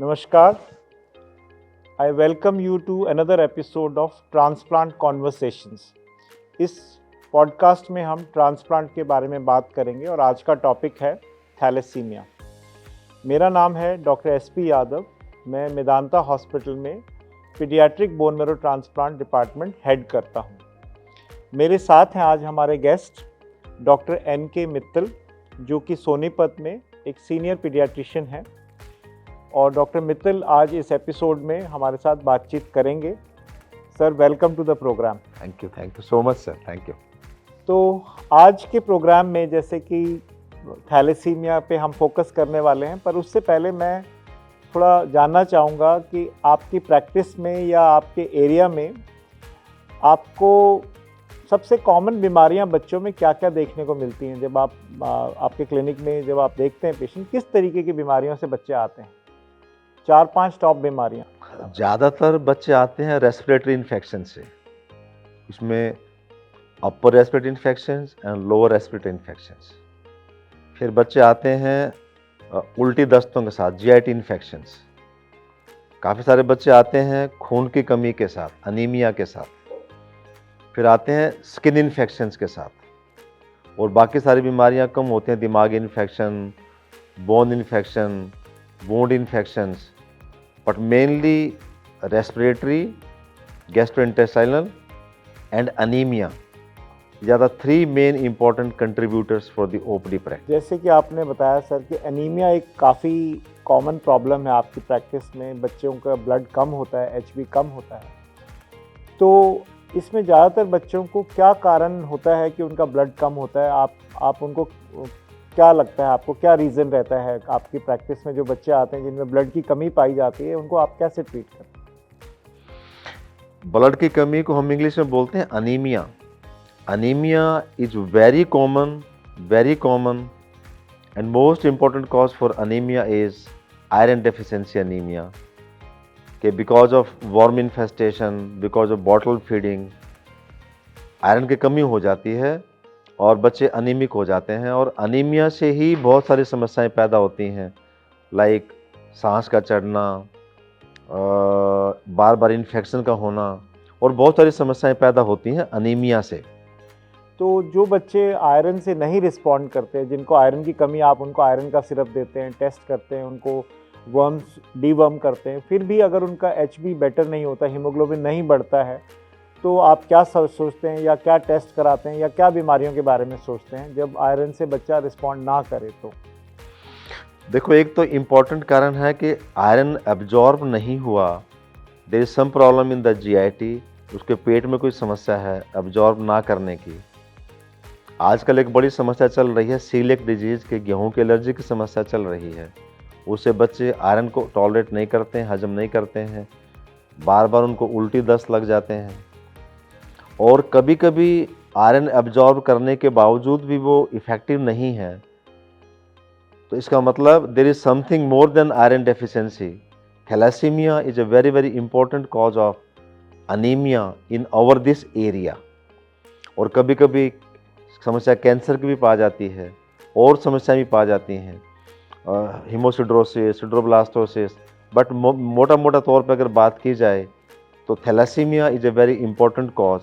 नमस्कार। I welcome you to another episode of transplant conversations. इस podcast में हम ट्रांसप्लांट के बारे में बात करेंगे और आज का टॉपिक है थैलेसीमिया। मेरा नाम है डॉक्टर एसपी यादव। मैं मेदांता हॉस्पिटल में paediatric bone marrow transplant department head करता हूँ। मेरे साथ हैं आज हमारे गेस्ट डॉक्टर एन.के. मित्तल, जो कि सोनीपत में एक सीनियर पीडियाट्रिशियन है, और डॉक्टर मित्तल आज इस एपिसोड में हमारे साथ बातचीत करेंगे। Sir, welcome to the program. Thank you so much sir, thank you. तो आज के प्रोग्राम में जैसे कि थैलेसीमिया पे हम फोकस करने वाले हैं, पर उससे पहले मैं थोड़ा जानना चाहूँगा कि आपकी प्रैक्टिस में या आपके एरिया में आपको सबसे कॉमन बीमारियां बच्चों में क्या क्या देखने को मिलती हैं। जब आप आपके क्लिनिक में जब आप देखते हैं पेशेंट, किस तरीके की बीमारियों से बच्चे आते हैं? 4-5 टॉप बीमारियां। ज़्यादातर बच्चे आते हैं रेस्पिरेटरी इन्फेक्शन से। उसमें upper respiratory infections and lower respiratory infections. फिर बच्चे आते हैं उल्टी दस्तों के साथ, जीआईटी इन्फेक्शंस। काफ़ी सारे बच्चे आते हैं खून की कमी के साथ, अनीमिया के साथ। फिर आते हैं स्किन इन्फेक्शंस के साथ। और बाकी सारी बीमारियां कम होती हैं, दिमागी infection, bone infection, wound infections, but mainly respiratory, gastrointestinal and anemia. These are the three main important contributors for the OPD practice. जैसे कि आपने बताया सर कि एनीमिया एक काफ़ी कॉमन प्रॉब्लम है आपकी प्रैक्टिस में। बच्चों का ब्लड कम होता है, एचबी कम होता है, तो इसमें ज़्यादातर बच्चों को क्या कारण होता है कि उनका ब्लड कम होता है? आप उनको क्या लगता है, आपको क्या रीज़न रहता है आपकी प्रैक्टिस में? जो बच्चे आते हैं जिनमें ब्लड की कमी पाई जाती है, उनको आप कैसे ट्रीट करते हैं? ब्लड की कमी को हम इंग्लिश में बोलते हैं anaemia. Anaemia is very common and most important cause for anaemia is iron deficiency anaemia, कि because of worm infestation, because of bottle feeding, iron की कमी हो जाती है और बच्चे अनीमिक हो जाते हैं। और अनीमिया से ही बहुत सारी समस्याएं पैदा होती हैं, लाइक सांस का चढ़ना, बार बार इन्फेक्शन का होना, और बहुत सारी समस्याएं पैदा होती हैं अनीमिया से। तो जो बच्चे आयरन से नहीं रिस्पॉन्ड करते, जिनको आयरन की कमी, आप उनको आयरन का सिरप देते हैं, टेस्ट करते हैं, उनको वर्म्स डीवर्म करते हैं, फिर भी अगर उनका एचबी बेटर नहीं होता, हीमोग्लोबिन नहीं बढ़ता है, तो आप क्या सोचते हैं या क्या टेस्ट कराते हैं या क्या बीमारियों के बारे में सोचते हैं जब आयरन से बच्चा रिस्पॉन्ड ना करे? तो देखो, एक तो इम्पॉर्टेंट कारण है कि आयरन एब्जॉर्ब नहीं हुआ। There is some problem in the GIT, उसके पेट में कोई समस्या है एब्जॉर्ब ना करने की। आजकल एक बड़ी समस्या चल रही है सीलिएक डिजीज के, गेहूं की एलर्जी की समस्या चल रही है। उससे बच्चे आयरन को टॉलरेट नहीं करते हैं, हजम नहीं करते हैं, बार बार उनको उल्टी दस्त लग जाते हैं, और कभी कभी आयरन एब्जॉर्ब करने के बावजूद भी वो इफ़ेक्टिव नहीं है। तो इसका मतलब there is something more than iron deficiency. Thalassemia is a very very important cause of anaemia in our this area. और कभी कभी समस्या कैंसर की भी पा जाती है, और समस्याएं भी पा जाती हैं, हीमोसिड्रोसिस, सिड्रोब्लास्टोसिस। बट मोटा मोटा तौर पर अगर बात की जाए तो thalassemia is a very important cause.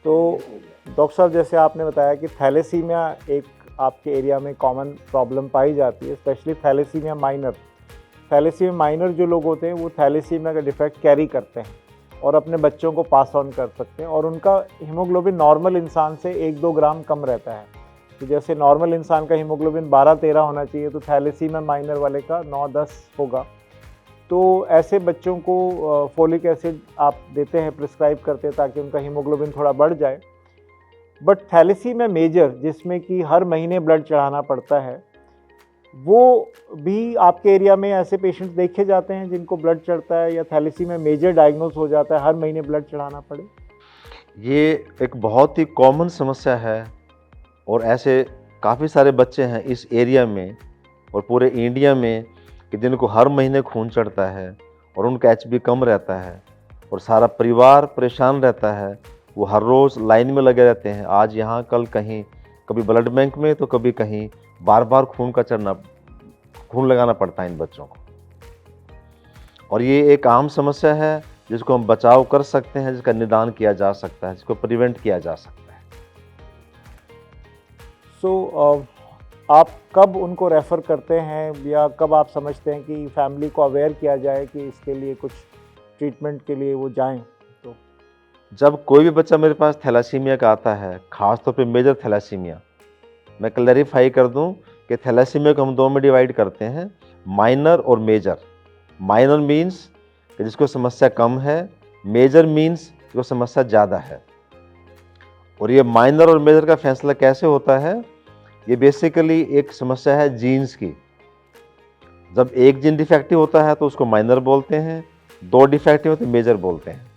तो डॉक्टर साहब, जैसे आपने बताया कि थैलेसीमिया एक आपके एरिया में कॉमन प्रॉब्लम पाई जाती है, specially thalassemia minor. Thalassemia minor जो लोग होते हैं वो थैलेसीमिया का डिफेक्ट कैरी करते हैं और अपने बच्चों को पास ऑन कर सकते हैं, और उनका हीमोग्लोबिन नॉर्मल इंसान से 1-2 ग्राम कम रहता है। तो जैसे नॉर्मल इंसान का हीमोग्लोबिन 12-13 होना चाहिए, तो थैलेसीमिया माइनर वाले का 9-10 होगा। तो ऐसे बच्चों को फोलिक एसिड आप देते हैं, प्रिस्क्राइब करते हैं, ताकि उनका हीमोग्लोबिन थोड़ा बढ़ जाए। बट थैलेसीमिया मेजर, जिसमें कि हर महीने ब्लड चढ़ाना पड़ता है, वो भी आपके एरिया में ऐसे पेशेंट्स देखे जाते हैं जिनको ब्लड चढ़ता है, या थैलेसीमिया मेजर डायग्नोज हो जाता है, हर महीने ब्लड चढ़ाना पड़े? ये एक बहुत ही कॉमन समस्या है, और ऐसे काफ़ी सारे बच्चे हैं इस एरिया में और पूरे इंडिया में कि जिनको हर महीने खून चढ़ता है और उनका एचबी कम रहता है, और सारा परिवार परेशान रहता है। वो हर रोज़ लाइन में लगे रहते हैं, आज यहाँ कल कहीं, कभी ब्लड बैंक में तो कभी कहीं, बार बार खून लगाना पड़ता है इन बच्चों को। और ये एक आम समस्या है जिसको हम बचाव कर सकते हैं, जिसका निदान किया जा सकता है, जिसको प्रिवेंट किया जा सकता है। सो आप कब उनको रेफ़र करते हैं या कब आप समझते हैं कि फैमिली को अवेयर किया जाए कि इसके लिए कुछ ट्रीटमेंट के लिए वो जाएं? तो जब कोई भी बच्चा मेरे पास थैलेसीमिया का आता है, खास तौर पे मेजर थैलेसीमिया, मैं क्लैरिफाई कर दूं कि थैलेसीमिया को हम दो में डिवाइड करते हैं, माइनर और मेजर। माइनर मीन्स कि जिसको समस्या कम है, मेजर मीन्स जिसको समस्या ज़्यादा है। और ये माइनर और मेजर का फैसला कैसे होता है? ये बेसिकली एक समस्या है जीन्स की। जब एक जीन डिफेक्टिव होता है तो उसको माइनर बोलते हैं, दो डिफेक्टिव होते हैं मेजर बोलते हैं।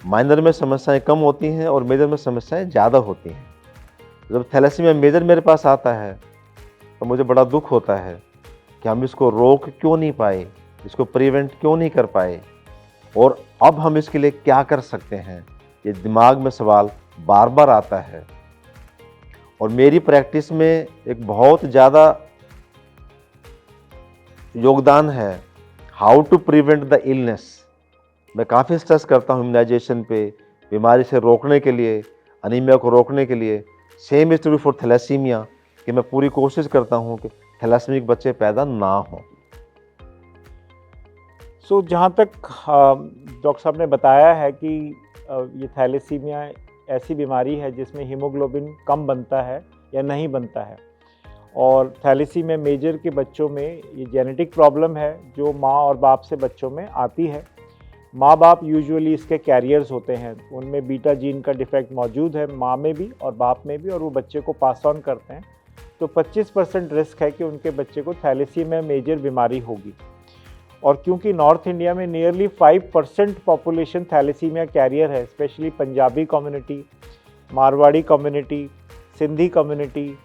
माइनर में समस्याएं कम होती हैं और मेजर में समस्याएं ज़्यादा होती हैं। जब थैलेसीमिया मेजर मेरे पास आता है तो मुझे बड़ा दुख होता है कि हम इसको रोक क्यों नहीं पाए, इसको प्रिवेंट क्यों नहीं कर पाए, और अब हम इसके लिए क्या कर सकते हैं। ये दिमाग में सवाल बार बार आता है। और मेरी प्रैक्टिस में एक बहुत ज़्यादा योगदान है how to prevent the illness. मैं काफ़ी स्ट्रेस करता हूँ इम्यूनाइजेशन पे, बीमारी से रोकने के लिए, अनीमिया को रोकने के लिए। Same is true for thalassemia, कि मैं पूरी कोशिश करता हूँ कि थैलेसीमिक बच्चे पैदा ना हों। सो जहाँ तक डॉक्टर साहब ने बताया है कि ये थैलेसीमिया ऐसी बीमारी है जिसमें हीमोग्लोबिन कम बनता है या नहीं बनता है, और थैलेसीमिया मेजर के बच्चों में ये जेनेटिक प्रॉब्लम है जो माँ और बाप से बच्चों में आती है। माँ बाप यूजुअली इसके कैरियर्स होते हैं, उनमें बीटा जीन का डिफेक्ट मौजूद है, माँ में भी और बाप में भी, और वो बच्चे को पास ऑन करते हैं। तो 25% रिस्क है कि उनके बच्चे को थैलेसीमिया मेजर बीमारी होगी। और क्योंकि नॉर्थ इंडिया में नियरली 5% पॉपुलेशन थैलेसीमिया कैरियर है, specially Punjabi community, Marwari community, Sindhi community,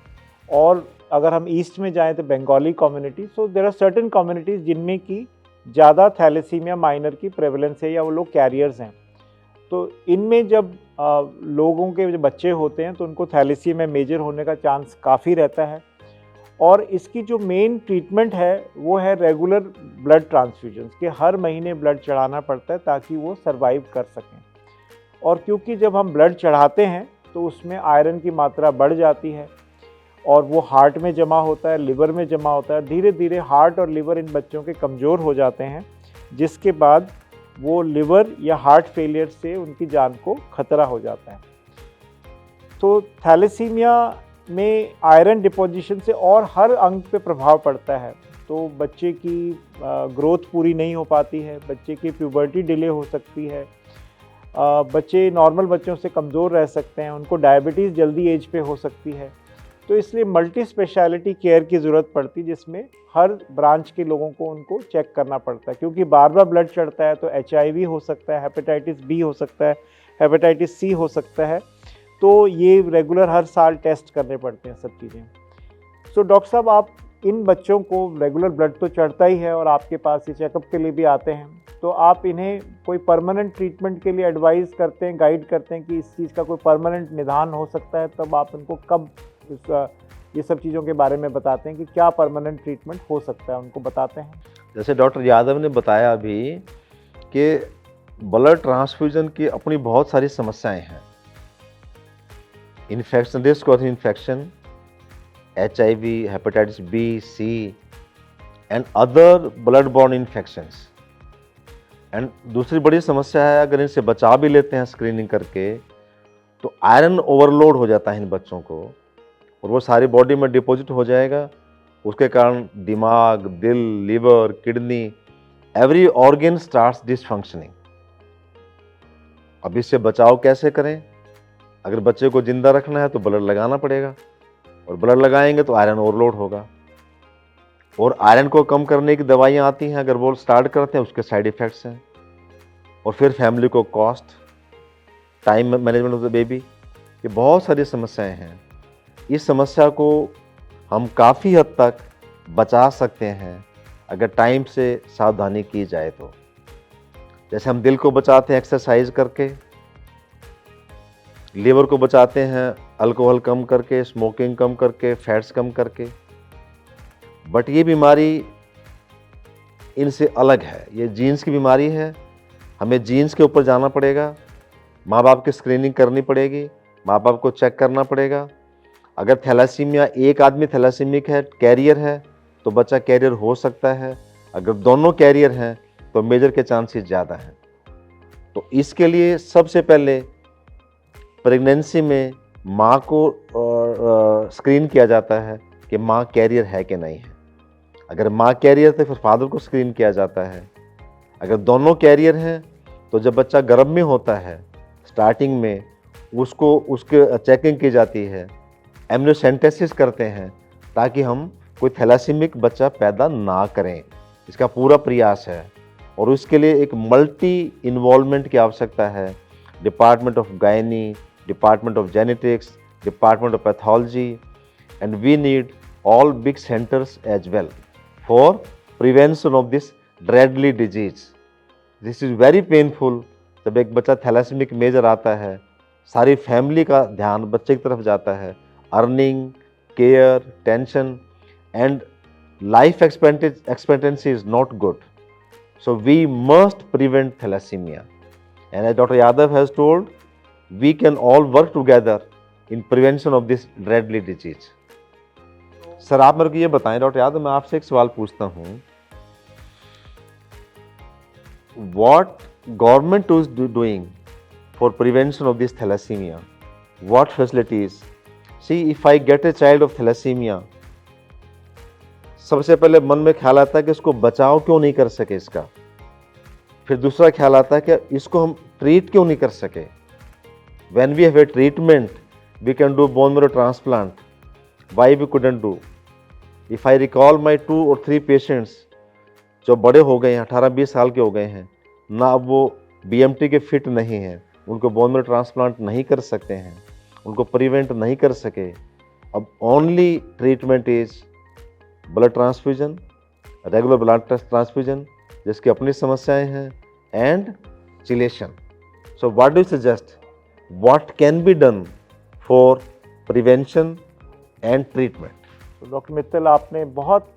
और अगर हम ईस्ट में जाएं तो Bengali community. So there are certain communities जिनमें की ज़्यादा थैलेसीमिया माइनर की प्रेवलेंस है या वो लोग कैरियर्स हैं। तो इनमें जब लोगों के जो बच्चे होते हैं तो उनको थैलेसीमिया मेजर होने का चांस काफ़ी रहता है। और इसकी जो मेन ट्रीटमेंट है वो है रेगुलर ब्लड ट्रांसफ्यूजन्स, कि हर महीने ब्लड चढ़ाना पड़ता है ताकि वो सरवाइव कर सकें। और क्योंकि जब हम ब्लड चढ़ाते हैं तो उसमें आयरन की मात्रा बढ़ जाती है और वो हार्ट में जमा होता है, लिवर में जमा होता है। धीरे धीरे हार्ट और लिवर इन बच्चों के कमज़ोर हो जाते हैं, जिसके बाद वो लिवर या हार्ट फेलियर से उनकी जान को खतरा हो जाता है। तो थैलेसीमिया में आयरन डिपोजिशन से और हर अंग पे प्रभाव पड़ता है। तो बच्चे की ग्रोथ पूरी नहीं हो पाती है, बच्चे की प्यूबर्टी डिले हो सकती है, बच्चे नॉर्मल बच्चों से कमज़ोर रह सकते हैं, उनको डायबिटीज़ जल्दी एज पे हो सकती है। तो इसलिए मल्टी स्पेशलिटी केयर की ज़रूरत पड़ती है, जिसमें हर ब्रांच के लोगों को उनको चेक करना पड़ता है, क्योंकि बार बार ब्लड चढ़ता है तो HIV हो सकता है, हेपेटाइटिस B हो सकता है, हेपेटाइटिस C हो सकता है। तो ये रेगुलर हर साल टेस्ट करने पड़ते हैं सब चीज़ें। सो डॉक्टर साहब, आप इन बच्चों को रेगुलर ब्लड तो चढ़ता ही है और आपके पास ये चेकअप के लिए भी आते हैं, तो आप इन्हें कोई परमानेंट ट्रीटमेंट के लिए एडवाइस करते हैं, गाइड करते हैं कि इस चीज़ का कोई परमानेंट निदान हो सकता है, तब आप उनको कब ये सब चीज़ों के बारे में बताते हैं कि क्या परमानेंट ट्रीटमेंट हो सकता है, उनको बताते हैं? जैसे डॉक्टर यादव ने बताया अभी कि ब्लड ट्रांसफ्यूजन की अपनी बहुत सारी समस्याएं हैं। Infection, risk of infection, HIV, hepatitis B, C and other blood born infections. And दूसरी बड़ी समस्या है, अगर इनसे बचा भी लेते हैं स्क्रीनिंग करके तो आयरन ओवरलोड हो जाता है इन बच्चों को और वो सारी बॉडी में डिपॉजिट हो जाएगा। उसके कारण दिमाग, दिल, liver, kidney, every organ starts dysfunctioning. अब इससे बचाव कैसे करें? अगर बच्चे को जिंदा रखना है तो ब्लड लगाना पड़ेगा, और ब्लड लगाएंगे तो आयरन ओवरलोड होगा, और आयरन को कम करने की दवाइयाँ आती हैं, अगर वो स्टार्ट करते हैं उसके साइड इफ़ेक्ट्स हैं, और फिर फैमिली को cost, time management of the baby, ये बहुत सारी समस्याएं हैं। इस समस्या को हम काफ़ी हद तक बचा सकते हैं अगर टाइम से सावधानी की जाए तो। जैसे हम दिल को बचाते हैं एक्सरसाइज करके, लीवर को बचाते हैं अल्कोहल कम करके, स्मोकिंग कम करके, फैट्स कम करके। बट ये बीमारी इनसे अलग है, ये जीन्स की बीमारी है, हमें जीन्स के ऊपर जाना पड़ेगा, माँ बाप की स्क्रीनिंग करनी पड़ेगी, माँ बाप को चेक करना पड़ेगा। अगर थैलेसीमिया, एक आदमी थैलेसीमिक है, कैरियर है, तो बच्चा कैरियर हो सकता है। अगर दोनों कैरियर हैं तो मेजर के चांसेस ज़्यादा हैं। तो इसके लिए सबसे पहले प्रेगनेंसी में माँ को स्क्रीन किया जाता है कि माँ कैरियर है कि नहीं है। अगर माँ कैरियर तो फिर फादर को स्क्रीन किया जाता है। अगर दोनों कैरियर हैं तो जब बच्चा गर्भ में होता है, स्टार्टिंग में उसको उसके चेकिंग की जाती है, एमनियोसेंटेसिस करते हैं, ताकि हम कोई थैलेसीमिक बच्चा पैदा ना करें। इसका पूरा प्रयास है और उसके लिए एक मल्टी इन्वॉल्वमेंट की आवश्यकता है। Department of gynae, department of genetics, department of pathology, and we need all big centers as well for prevention of this deadly disease. This is very painful। जब एक बच्चा थैलेसीमिक मेजर आता है, सारी family का ध्यान बच्चे की तरफ जाता है, earning, care, tension, and life expectancy is not good. So we must prevent thalassemia. And as Dr. Yadav has told, we can all work together in prevention of this deadly disease. Sir आप मेरे को ये बताएं doctor Yadav, मैं आपसे एक सवाल पूछता हूँ, what government is doing for prevention of this thalassemia? What facilities? See, if I get a child of thalassemia, सबसे पहले मन में ख्याल आता है कि इसको बचाव क्यों नहीं कर सके इसका। फिर दूसरा ख्याल आता है कि इसको हम ट्रीट क्यों नहीं कर सके। When we have a treatment, we can do bone marrow transplant. Why we couldn't do? If I recall my 2 or 3 patients जो बड़े हो गए हैं, 18-20 साल के हो गए हैं, ना अब वो BMT के फिट नहीं हैं, उनको बोन मैरो ट्रांसप्लांट नहीं कर सकते हैं, उनको प्रिवेंट नहीं कर सके। अब only treatment is blood transfusion, regular blood transfusion जिसकी अपनी समस्याएं हैं, and chelation. So what do you suggest, what can be done for prevention and treatment? तो डॉक्टर मित्तल, आपने बहुत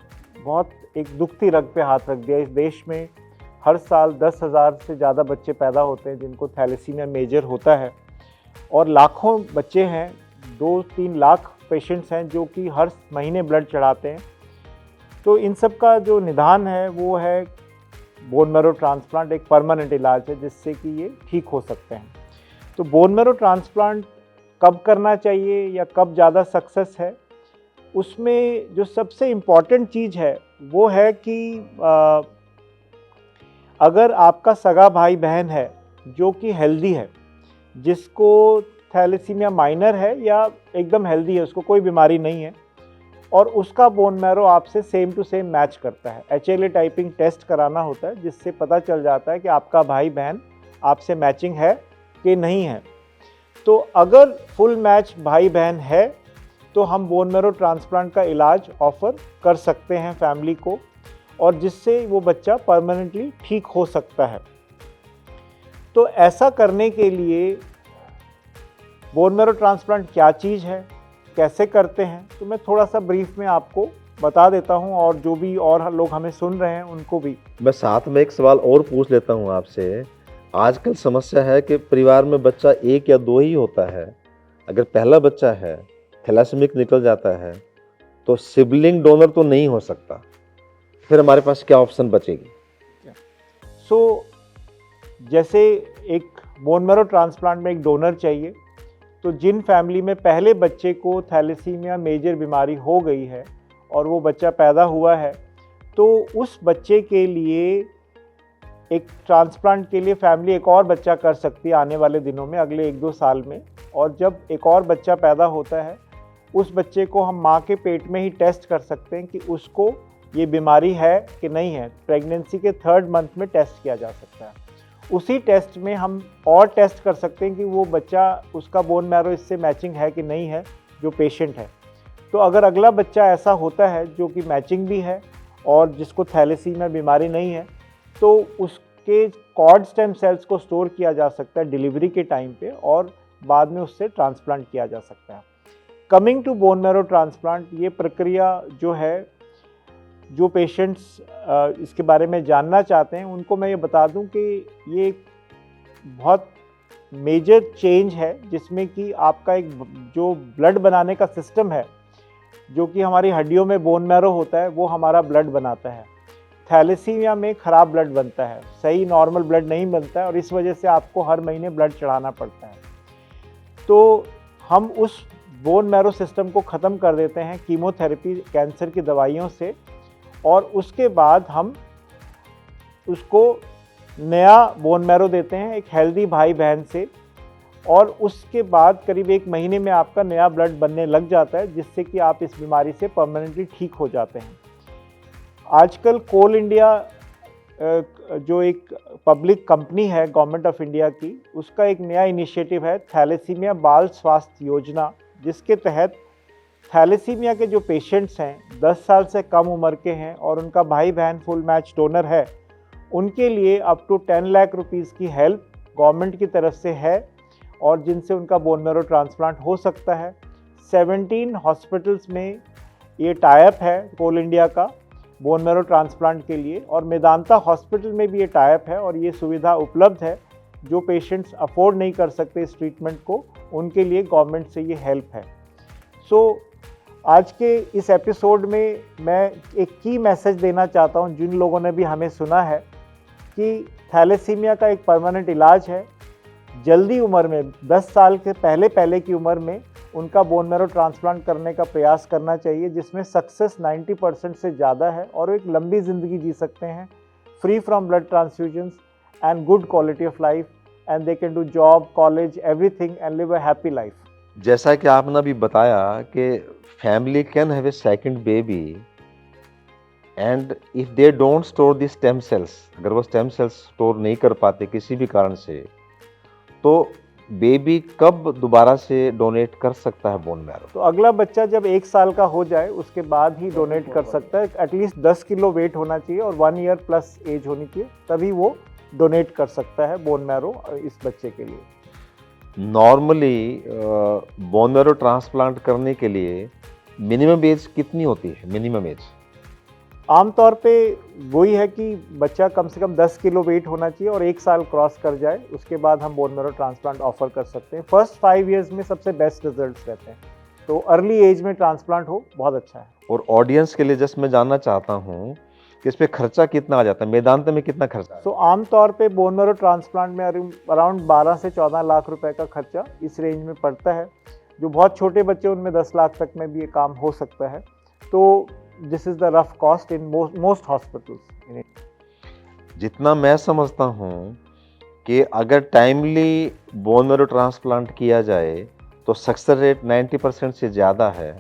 एक दुखती रग पे हाथ रख दिया। इस देश में हर साल 10,000 से ज़्यादा बच्चे पैदा होते हैं जिनको थैलेसीमिया मेजर होता है, और लाखों बच्चे हैं, 2-3 लाख पेशेंट्स हैं जो कि हर महीने ब्लड चढ़ाते हैं। तो इन सब का जो निदान है वो है बोन मैरो ट्रांसप्लांट, एक परमानेंट इलाज है जिससे कि ये ठीक हो सकते हैं। तो बोन मैरो ट्रांसप्लांट कब करना चाहिए या कब ज़्यादा सक्सेस है, उसमें जो सबसे इम्पॉर्टेंट चीज़ है वो है कि अगर आपका सगा भाई बहन है जो कि हेल्दी है, जिसको थैलेसीमिया माइनर है या एकदम हेल्दी है, उसको कोई बीमारी नहीं है, और उसका बोन मैरो आपसे सेम टू सेम मैच करता है, HLA टाइपिंग टेस्ट कराना होता है जिससे पता चल जाता है कि आपका भाई बहन आपसे मैचिंग है कि नहीं है। तो अगर फुल मैच भाई बहन है तो हम बोन मैरो ट्रांसप्लांट का इलाज ऑफ़र कर सकते हैं फैमिली को, और जिससे वो बच्चा परमानेंटली ठीक हो सकता है। तो ऐसा करने के लिए बोन मैरो ट्रांसप्लांट क्या चीज़ है, कैसे करते हैं, तो मैं थोड़ा सा ब्रीफ में आपको बता देता हूं, और जो भी और लोग हमें सुन रहे हैं उनको भी। मैं साथ में एक सवाल और पूछ लेता हूं आपसे। आजकल समस्या है कि परिवार में बच्चा 1 या 2 ही होता है। अगर पहला बच्चा है, थैलेसीमिक निकल जाता है, तो सिबलिंग डोनर तो नहीं हो सकता, फिर हमारे पास क्या ऑप्शन बचेगी? जैसे एक बोन मैरो ट्रांसप्लांट में एक डोनर चाहिए, तो जिन फैमिली में पहले बच्चे को थैलेसीमिया मेजर बीमारी हो गई है और वो बच्चा पैदा हुआ है, तो उस बच्चे के लिए एक ट्रांसप्लांट के लिए फैमिली एक और बच्चा कर सकती है आने वाले दिनों में, अगले 1-2 साल में। और जब एक और बच्चा पैदा होता है, उस बच्चे को हम माँ के पेट में ही टेस्ट कर सकते हैं कि उसको ये बीमारी है कि नहीं है। प्रेगनेंसी के 3rd मंथ में टेस्ट किया जा सकता है। उसी टेस्ट में हम और टेस्ट कर सकते हैं कि वो बच्चा, उसका बोन मैरो इससे मैचिंग है कि नहीं है जो पेशेंट है। तो अगर अगला बच्चा ऐसा होता है जो कि मैचिंग भी है और जिसको थैलेसीमिया बीमारी नहीं है, तो उसके कॉर्ड स्टेम सेल्स को स्टोर किया जा सकता है डिलीवरी के टाइम पे, और बाद में उससे ट्रांसप्लांट किया जा सकता है। Coming to bone marrow transplant, ये प्रक्रिया जो है जो पेशेंट्स इसके बारे में जानना चाहते हैं उनको मैं ये बता दूं कि ये एक बहुत मेजर चेंज है जिसमें कि आपका एक जो ब्लड बनाने का सिस्टम है, जो कि हमारी हड्डियों में बोन मैरो होता है, वो हमारा ब्लड बनाता है। थैलेसीमिया में ख़राब ब्लड बनता है, सही नॉर्मल ब्लड नहीं बनता है और इस वजह से आपको हर महीने ब्लड चढ़ाना पड़ता है। तो हम उस बोन मैरो सिस्टम को ख़त्म कर देते हैं कीमोथेरेपी, कैंसर की दवाइयों से, और उसके बाद हम उसको नया बोन मैरो देते हैं एक हेल्दी भाई बहन से, और उसके बाद करीब 1 महीने में आपका नया ब्लड बनने लग जाता है, जिससे कि आप इस बीमारी से परमानेंटली ठीक हो जाते हैं। आजकल कोल इंडिया जो एक पब्लिक कंपनी है गवर्नमेंट ऑफ इंडिया की, उसका एक नया इनिशिएटिव है थैलेसीमिया बाल स्वास्थ्य योजना, जिसके तहत थैलेसीमिया के जो पेशेंट्स हैं 10 साल से कम उम्र के हैं और उनका भाई बहन फुल मैच डोनर है, उनके लिए अप टू 10 लाख रुपीज़ की हेल्प गवर्नमेंट की तरफ से है, और जिनसे उनका बोन मैरो ट्रांसप्लांट हो सकता है। 17 हॉस्पिटल्स में ये टाइप है कोल इंडिया का बोन मैरो ट्रांसप्लांट के लिए, और मेदांता हॉस्पिटल में भी ये टाइप है और ये सुविधा उपलब्ध है। जो पेशेंट्स अफोर्ड नहीं कर सकते इस ट्रीटमेंट को, उनके लिए गवर्नमेंट से ये हेल्प है। आज के इस एपिसोड में मैं एक की मैसेज देना चाहता हूँ जिन लोगों ने भी हमें सुना है कि थैलेसीमिया का एक परमानेंट इलाज है। जल्दी उम्र में 10 साल के पहले की उम्र में उनका बोन मैरो ट्रांसप्लांट करने का प्रयास करना चाहिए, जिसमें सक्सेस 90% से ज़्यादा है और वो एक लंबी ज़िंदगी जी सकते हैं, free from blood transfusions and good quality of life, and they can do job, college, everything and live a happy life. जैसा कि आपने अभी बताया कि family can have a second baby and if they don't store the stem cells, अगर वो stem cells store नहीं कर पाते किसी भी कारण से, तो बेबी कब दोबारा से डोनेट कर सकता है बोन मैरो? तो अगला बच्चा जब 1 साल का हो जाए उसके बाद ही डोनेट कर सकता है। एटलीस्ट 10 किलो वेट होना चाहिए और 1 ईयर प्लस एज होनी चाहिए, तभी वो डोनेट कर सकता है बोन मैरो इस बच्चे के लिए। नॉर्मली बोन मैरो ट्रांसप्लांट करने के लिए मिनिमम एज कितनी होती है? मिनिमम एज आमतौर पे वही है कि बच्चा कम से कम 10 किलो वेट होना चाहिए और 1 साल क्रॉस कर जाए, उसके बाद हम बोन मैरो ट्रांसप्लांट ऑफर कर सकते हैं। फर्स्ट 5 इयर्स में सबसे बेस्ट रिजल्ट्स रहते हैं, तो अर्ली एज में ट्रांसप्लांट हो बहुत अच्छा है। और ऑडियंस के लिए जस्ट मैं जानना चाहता हूँ कि इस पे खर्चा कितना आ जाता है? मेदांत में कितना खर्चा है? तो आमतौर पे बोन मैरो ट्रांसप्लांट में अराउंड 12 से 14 लाख रुपए का खर्चा इस रेंज में पड़ता है। जो बहुत छोटे बच्चे उनमें 10 लाख तक में भी ये काम हो सकता है। तो this is the rough cost in most hospitals. जितना मैं समझता हूँ कि अगर टाइमली बोन मैरो ट्रांसप्लांट किया जाए तो सक्सेस रेट 90% से ज़्यादा है,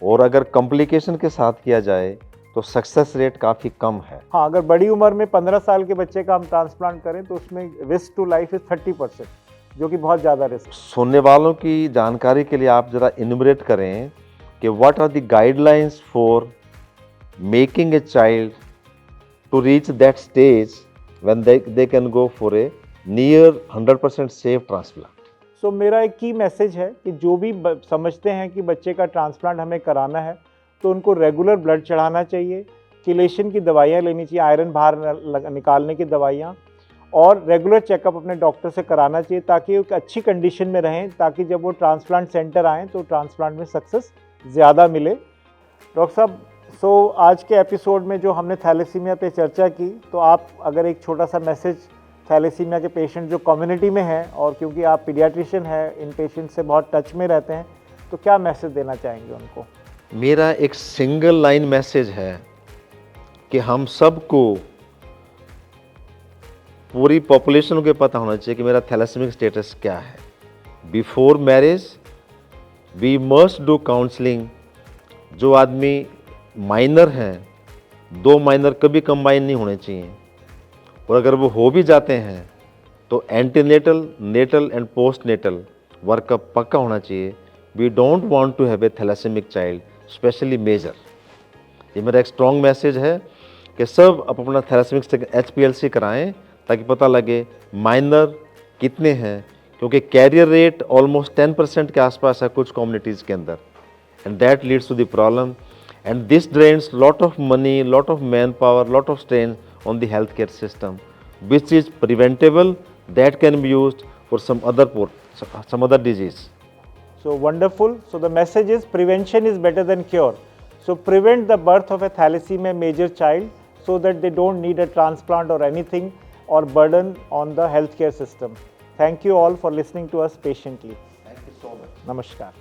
और अगर कॉम्प्लिकेशन के साथ किया जाए तो सक्सेस रेट काफ़ी कम है। हाँ, अगर बड़ी उम्र में 15 साल के बच्चे का हम ट्रांसप्लांट करें तो उसमें रिस्क टू लाइफ इज 30%, जो कि बहुत ज़्यादा रिस्क। सुनने वालों की जानकारी के लिए आप ज़रा इनुमरेट करें कि what are the guidelines for making a child to reach that stage when they can go for a near 100% safe transplant. So मेरा एक की मैसेज है कि जो भी समझते हैं कि बच्चे का ट्रांसप्लांट हमें कराना है, तो उनको रेगुलर ब्लड चढ़ाना चाहिए, किलेशन की दवाइयाँ लेनी चाहिए, आयरन बाहर निकालने की दवाइयाँ, और रेगुलर चेकअप अपने डॉक्टर से कराना चाहिए ताकि वो एक अच्छी कंडीशन में रहें, ताकि जब वो ट्रांसप्लांट सेंटर आएँ तो ट्रांसप्लांट में सक्सेस ज़्यादा मिले। डॉक्टर साहब, आज के एपिसोड में जो हमने थैलेसीमिया पे चर्चा की, तो आप अगर एक छोटा सा मैसेज थैलेसीमिया के पेशेंट जो कम्युनिटी में हैं, और क्योंकि आप पीडियाट्रिशियन हैं, इन पेशेंट से बहुत टच में रहते हैं, तो क्या मैसेज देना चाहेंगे उनको? मेरा एक सिंगल लाइन मैसेज है कि हम सबको, पूरी पॉपुलेशन को पता होना चाहिए कि मेरा थैलेसीमिक स्टेटस क्या है। Before marriage we must do counselling. जो आदमी माइनर हैं, 2 माइनर कभी कंबाइन नहीं होने चाहिए, और अगर वो हो भी जाते हैं तो antenatal, natal and post natal workup पक्का होना चाहिए। We don't want to have a thalassemic child, specially major. ये मेरा एक स्ट्रॉन्ग मैसेज है कि सब अपना थैलेसीमिक HPLC कराएं ताकि पता लगे माइनर कितने हैं, क्योंकि कैरियर रेट ऑलमोस्ट 10% के आसपास है कुछ कम्युनिटीज़ के अंदर, and that leads to the problem. and this drains lot of money, lot of manpower, lot of strain on the healthcare system, which is preventable, that can be used for some other disease. So wonderful. So the message is prevention is better than cure. So prevent the birth of a thalassemia major child so that they don't need a transplant or anything or burden on the healthcare system. Thank you all for listening to us patiently. Thank you so much. Namaskar.